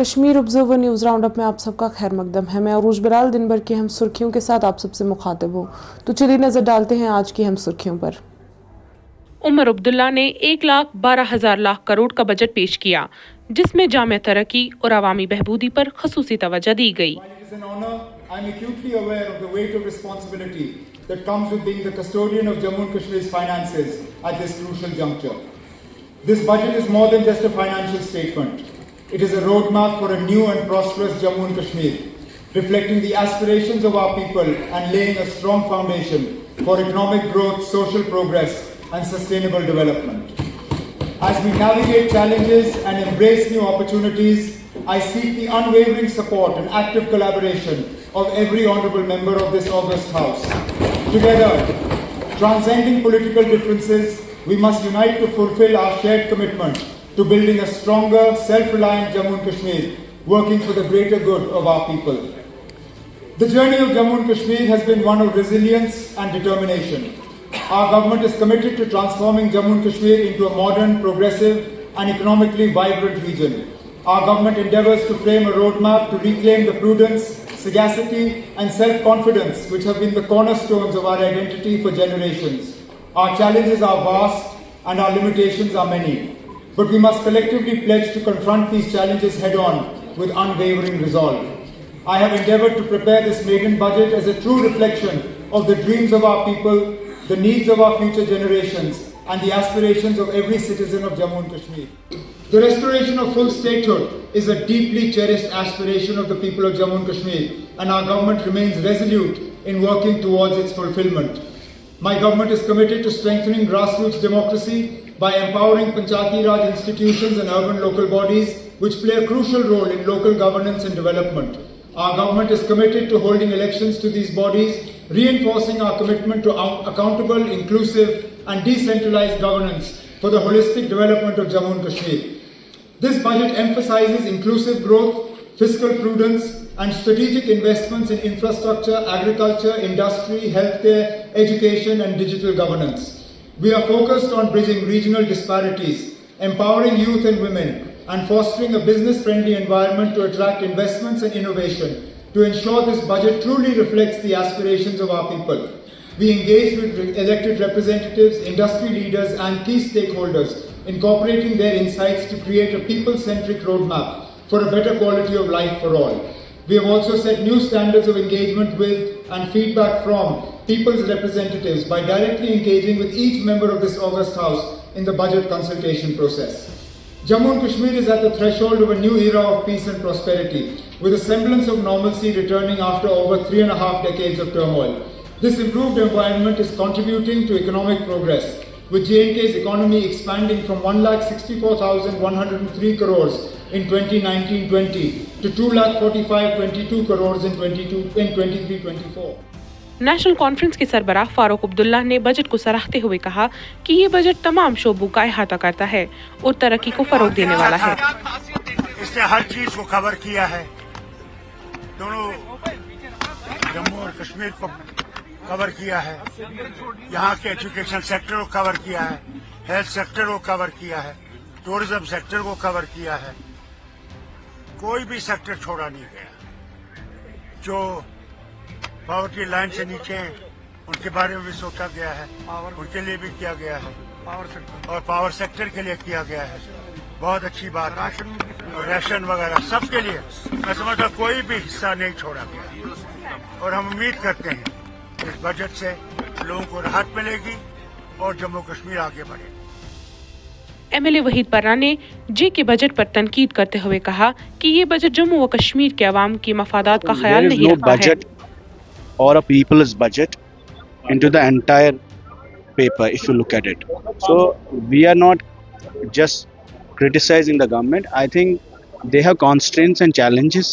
Kashmir observer news round up में आप सबका खैर मकदम है। मैं अरूज बिलाल दिन भर की हम सुर्खियों के साथ आप सबसे मुखातिब हूँ। तो चलिए नजर डालते हैं आज की हम सुर्खियों पर। उमर अब्दुल्ला ने 1,12,000 लाख करोड़ का बजट पेश किया, जिसमें जामिया तरक्की और अवामी बहबूदी पर खसूसी तवज्जो दी गई। I'm acutely aware of the weight of responsibility that comes with being the custodian of Jammu and Kashmir's finances at this crucial juncture. This budget is more than just a financial statement. It is a roadmap for a new and prosperous Jammu and Kashmir, reflecting the aspirations of our people and laying a strong foundation for economic growth, social progress, and sustainable development. As we navigate challenges and embrace new opportunities, I seek the unwavering support and active collaboration of every honourable member of this august House. Together, transcending political differences, we must unite to fulfill our shared commitment to building a stronger, self-reliant Jammu and Kashmir, working for the greater good of our people. The journey of Jammu and Kashmir has been one of resilience and determination. Our government is committed to transforming Jammu and Kashmir into a modern, progressive and economically vibrant region. Our government endeavours to frame a roadmap to reclaim the prudence, sagacity and self-confidence which have been the cornerstones of our identity for generations. Our challenges are vast and our limitations are many, but we must collectively pledge to confront these challenges head-on with unwavering resolve. I have endeavoured to prepare this maiden budget as a true reflection of the dreams of our people, the needs of our future generations and the aspirations of every citizen of Jammu and Kashmir. The restoration of full statehood is a deeply cherished aspiration of the people of Jammu and Kashmir, and our government remains resolute in working towards its fulfillment. My government is committed to strengthening grassroots democracy by empowering Panchayati Raj institutions and urban local bodies which play a crucial role in local governance and development. Our government is committed to holding elections to these bodies, reinforcing our commitment to accountable, inclusive and decentralized governance for the holistic development of Jammu and Kashmir. This budget emphasizes inclusive growth, fiscal prudence and strategic investments in infrastructure, agriculture, industry, healthcare, education and digital governance. We are focused on bridging regional disparities, empowering youth and women and fostering a business-friendly environment to attract investments and innovation to ensure this budget truly reflects the aspirations of our people. We engage with elected representatives, industry leaders and key stakeholders, incorporating their insights to create a people-centric roadmap for a better quality of life for all. We have also set new standards of engagement with and feedback from people's representatives by directly engaging with each member of this august House in the budget consultation process. Jammu and Kashmir is at the threshold of a new era of peace and prosperity, with a semblance of normalcy returning after over 3.5 decades of turmoil. This improved environment is contributing to economic progress, with J&K's economy expanding from 1,64,103 crores in 2019-20 to 2,45,22 crores in 23-24. National conference के सरबराह फारूक अब्दुल्ला ने budget को सराहते हुए कहा कि ये budget तमाम शोबों का अहाता करता है और तरक्की को फरोग देने वाला है। इसने हर चीज को कवर किया है, दोनों जम्मू और कश्मीर को कवर किया है, यहाँ के एजुकेशन सेक्टर को कवर किया है, हेल्थ सेक्टर को कवर किया है, टूरिज्म सेक्टर को कवर किया है, कोई भी सेक्टर छोड़ा नहीं गया। जो पॉवर्टी लाइन से नीचे हैं उनके बारे में भी सोचा गया है, उनके लिए भी किया गया है, और पावर सेक्टर के लिए किया गया है। बहुत अच्छी बात है, राशन वगैरह सबके लिए मैं समझता कोई भी हिस्सा नहीं छोड़ा गया, और हम उम्मीद करते हैं इस बजट से लोगों को राहत मिलेगी और जम्मू कश्मीर आगे बढ़ेगा। एमएलए वहीद पर्रा ने जे के बजट पर तनकीद करते हुए कहा कि ये बजट जम्मू व कश्मीर के अवाम की मफादात का ख्याल नहीं रखता है। Or a people's budget into the entire paper if you look at it. So we are not just criticizing the government. I think they have constraints and challenges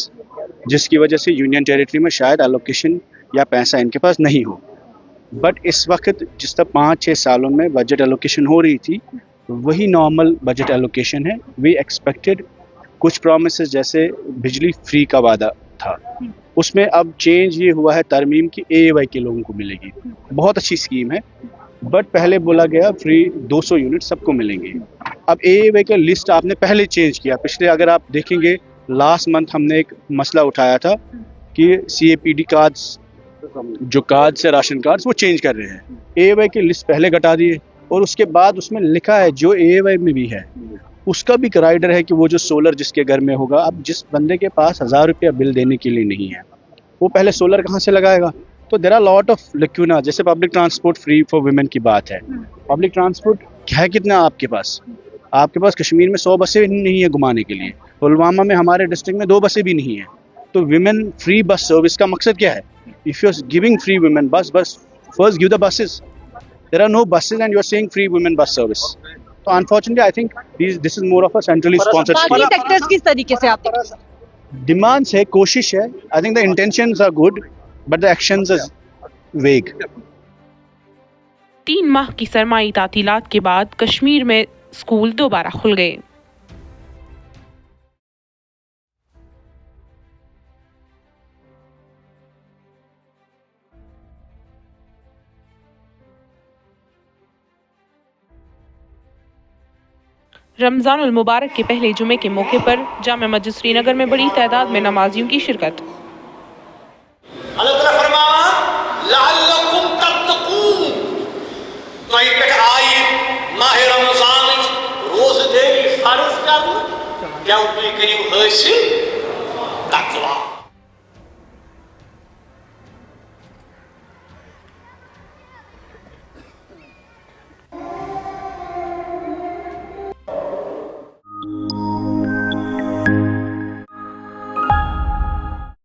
जिसकी वजह से यूनियन टेरिटरी में शायद एलोकेशन या पैसा इनके पास नहीं हो, बट इस वक्त जिस तरह 5-6 सालों में बजट एलोकेशन हो रही थी वही नॉर्मल बजट एलोकेशन है। वी एक्सपेक्टेड कुछ प्रॉमिसेस जैसे बिजली फ्री का वादा था, उसमें अब चेंज ये हुआ है तरमीम की AAY के लोगों को मिलेगी। बहुत अच्छी स्कीम है, बट पहले बोला गया फ्री 200 यूनिट सबको मिलेंगे। अब AAY का लिस्ट आपने पहले चेंज किया। पिछले अगर आप देखेंगे लास्ट मंथ हमने एक मसला उठाया था कि CAPD कार्ड्स, जो कार्ड्स है राशन कार्ड्स, वो चेंज कर रहे हैं। AAY की लिस्ट पहले घटा दिए और उसके बाद उसमें लिखा है जो AAY में भी है उसका भी राइडर है कि वो जो सोलर जिसके घर में होगा, अब जिस बंदे के पास 1000 रुपया बिल देने के लिए नहीं है वो पहले सोलर कहाँ से लगाएगा? तो देयर आर लॉट ऑफ लक्यूना। जैसे public transport free for women की बात है, पब्लिक ट्रांसपोर्ट है कितना आपके पास? आपके पास कश्मीर में 100 बसें नहीं है घुमाने के लिए, पुलवामा में हमारे डिस्ट्रिक्ट में 2 बसें भी नहीं है। तो विमेन फ्री बस सर्विस का मकसद क्या है? If you are giving free women bus first give the buses. There are no buses and you are saying free women bus service. तो unfortunately I think this is more of a centrally sponsored बाकी sectors किस तरीके से आप demands है, कोशिश है। I think the intentions are good but the actions are vague. 3 माह की सरमाई तातीलात के बाद कश्मीर में स्कूल दोबारा खुल गए। रमजानुल मुबारक के पहले जुमे के मौके पर जामे मस्जिद श्रीनगर में बड़ी तादाद में नमाजियों की शिरकत। अल्लाह ताला फरमावा लअल्लकुम तत्तकून, तो ये पे आई माह रमजान रोज़ेदारी फर्ज कर क्या उनके करीब हासिल तकवा।